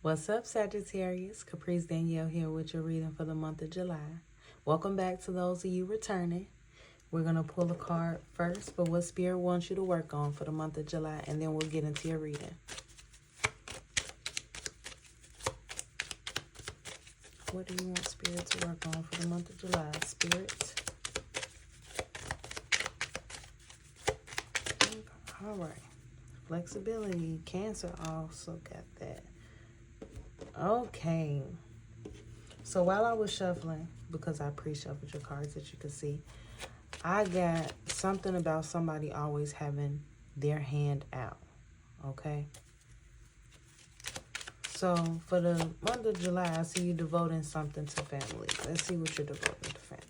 What's up, Sagittarius? CaprisDanielle here with your reading for the month of July. Welcome back to those of you returning. We're going to pull a card first for what Spirit wants you to work on for the month of July, and then we'll get into your reading. What do you want Spirit to work on for the month of July, Spirit? All right. Flexibility. Cancer also got that. Okay. So while I was shuffling, because I pre-shuffled your cards that you could see, I got something about somebody always having their hand out. Okay. So for the month of July, I see you devoting something to family. Let's see what you're devoting to family.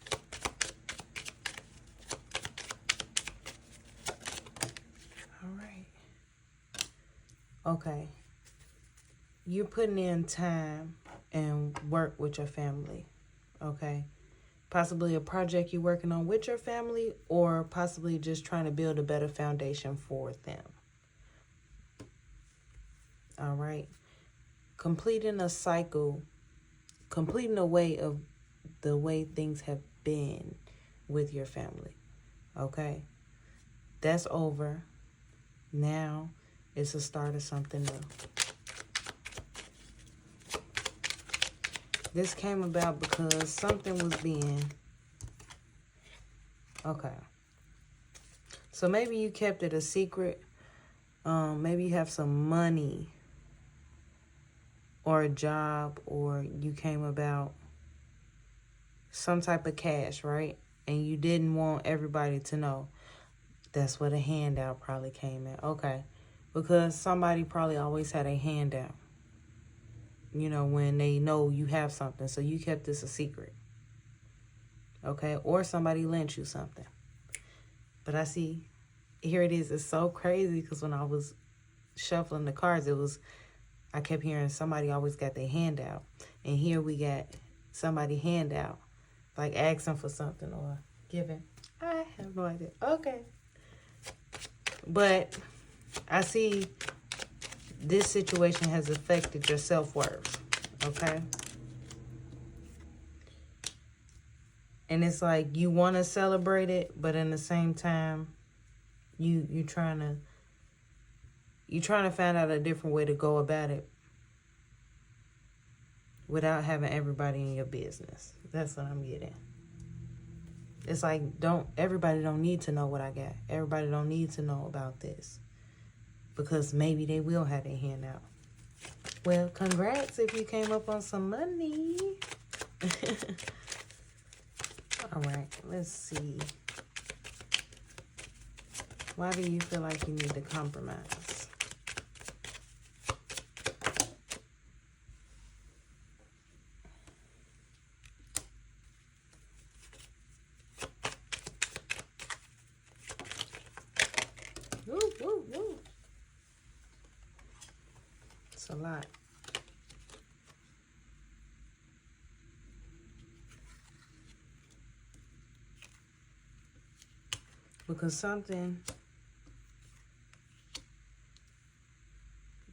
All right. Okay. You're putting in time and work with your family. Okay. Possibly a project you're working on with your family, or possibly just trying to build a better foundation for them. All right. Completing a cycle, completing a way of the way things have been with your family. Okay. That's over. Now it's the start of something new. This came about because something was being... Okay. So maybe you kept it a secret. Maybe you have some money or a job, or you came about some type of cash, right? And you didn't want everybody to know. That's where the handout probably came in. Okay. Because somebody probably always had a handout. You know, when they know you have something. So you kept this a secret. Okay. Or somebody lent you something. But I see, here it is. It's so crazy because when I was shuffling the cards, I kept hearing somebody always got their hand out. And here we got somebody hand out. Like asking for something or giving. I have no idea. Okay. But I see this situation has affected your self-worth. Okay. And it's like you want to celebrate it, but in the same time, you're trying to find out a different way to go about it without having everybody in your business. That's what I'm getting. It's like everybody don't need to know what I got. Everybody don't need to know about this. Because maybe they will have their hand out. Well, congrats if you came up on some money. All right, let's see. Why do you feel like you need to compromise? Woo, woo, woo. It's a lot. Because something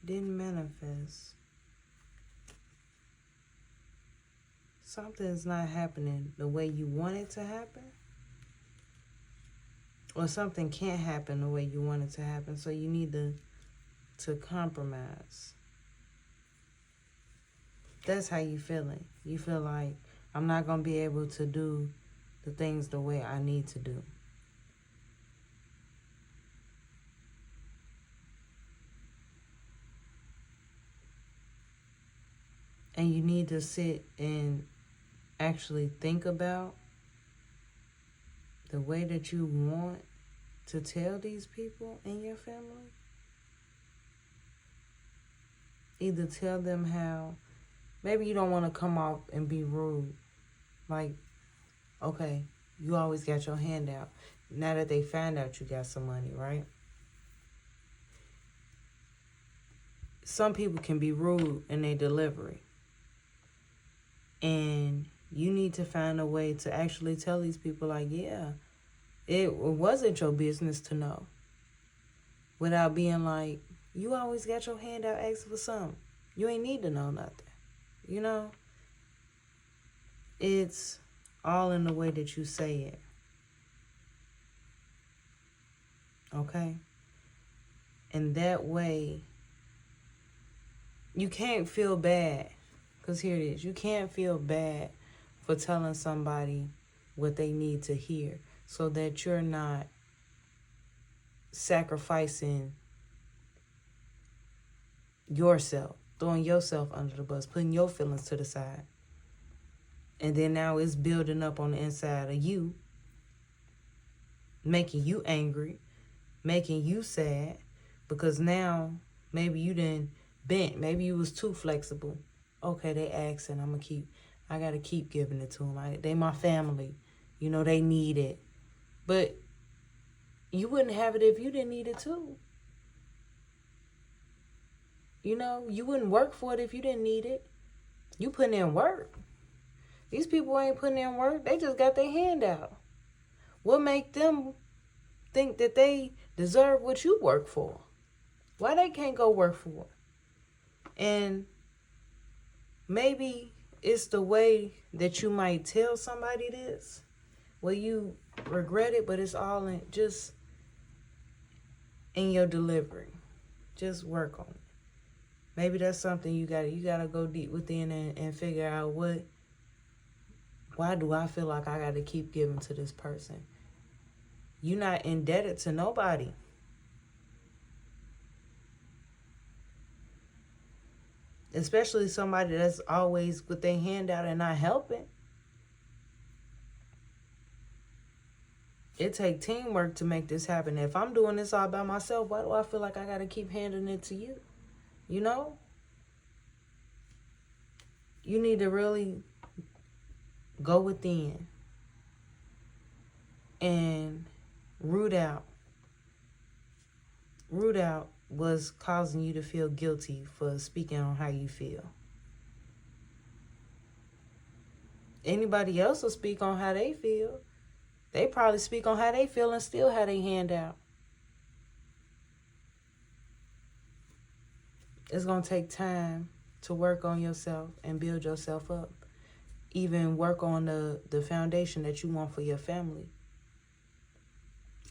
didn't manifest. Something's not happening the way you want it to happen. Or something can't happen the way you want it to happen. So you need to compromise. That's how you feeling. You feel like I'm not going to be able to do the things the way I need to do. And you need to sit and actually think about the way that you want to tell these people in your family. Either tell them how, maybe you don't want to come off and be rude. Like, okay, you always got your hand out. Now that they find out you got some money, right? Some people can be rude in their delivery. And you need to find a way to actually tell these people, like, yeah, it wasn't your business to know. Without being like, you always got your hand out asking for something. You ain't need to know nothing. You know? It's all in the way that you say it. Okay? And that way, you can't feel bad. Because here it is. You can't feel bad for telling somebody what they need to hear, so that you're not sacrificing yourself, throwing yourself under the bus, putting your feelings to the side. And then now it's building up on the inside of you, making you angry, making you sad, because now maybe you didn't bent, maybe you was too flexible. Okay, they asking, I gotta keep giving it to them. They my family, you know, they need it. But you wouldn't have it if you didn't need it too. You know, you wouldn't work for it if you didn't need it. You putting in work. These people ain't putting in work. They just got their hand out. What make them think that they deserve what you work for? Why they can't go work for it? And maybe it's the way that you might tell somebody this. Well, you regret it, but it's all in just in your delivery. Just work on it. Maybe that's something you gotta go deep within and figure out why do I feel like I gotta keep giving to this person? You're not indebted to nobody. Especially somebody that's always with their hand out and not helping. It takes teamwork to make this happen. If I'm doing this all by myself, why do I feel like I gotta keep handing it to you? You know? You need to really go within and root out what's causing you to feel guilty for speaking on how you feel. Anybody else will speak on how they feel. They probably speak on how they feel and still have their hand out. It's going to take time to work on yourself and build yourself up. Even work on the foundation that you want for your family.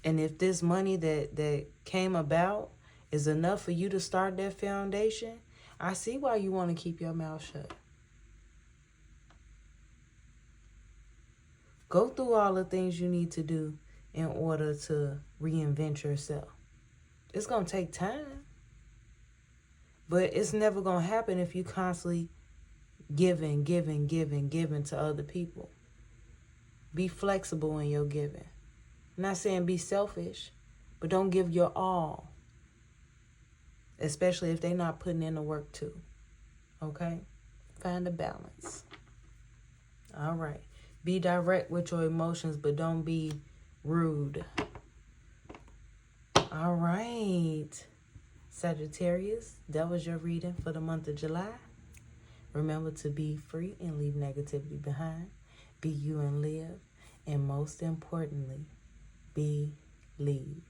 And if this money that came about is enough for you to start that foundation, I see why you want to keep your mouth shut. Go through all the things you need to do in order to reinvent yourself. It's going to take time. But it's never going to happen if you constantly giving to other people. Be flexible in your giving. I'm not saying be selfish, but don't give your all. Especially if they're not putting in the work too. Okay? Find a balance. All right. Be direct with your emotions, but don't be rude. All right. Sagittarius, that was your reading for the month of July. Remember to be free and leave negativity behind. Be you and live. And most importantly, believe.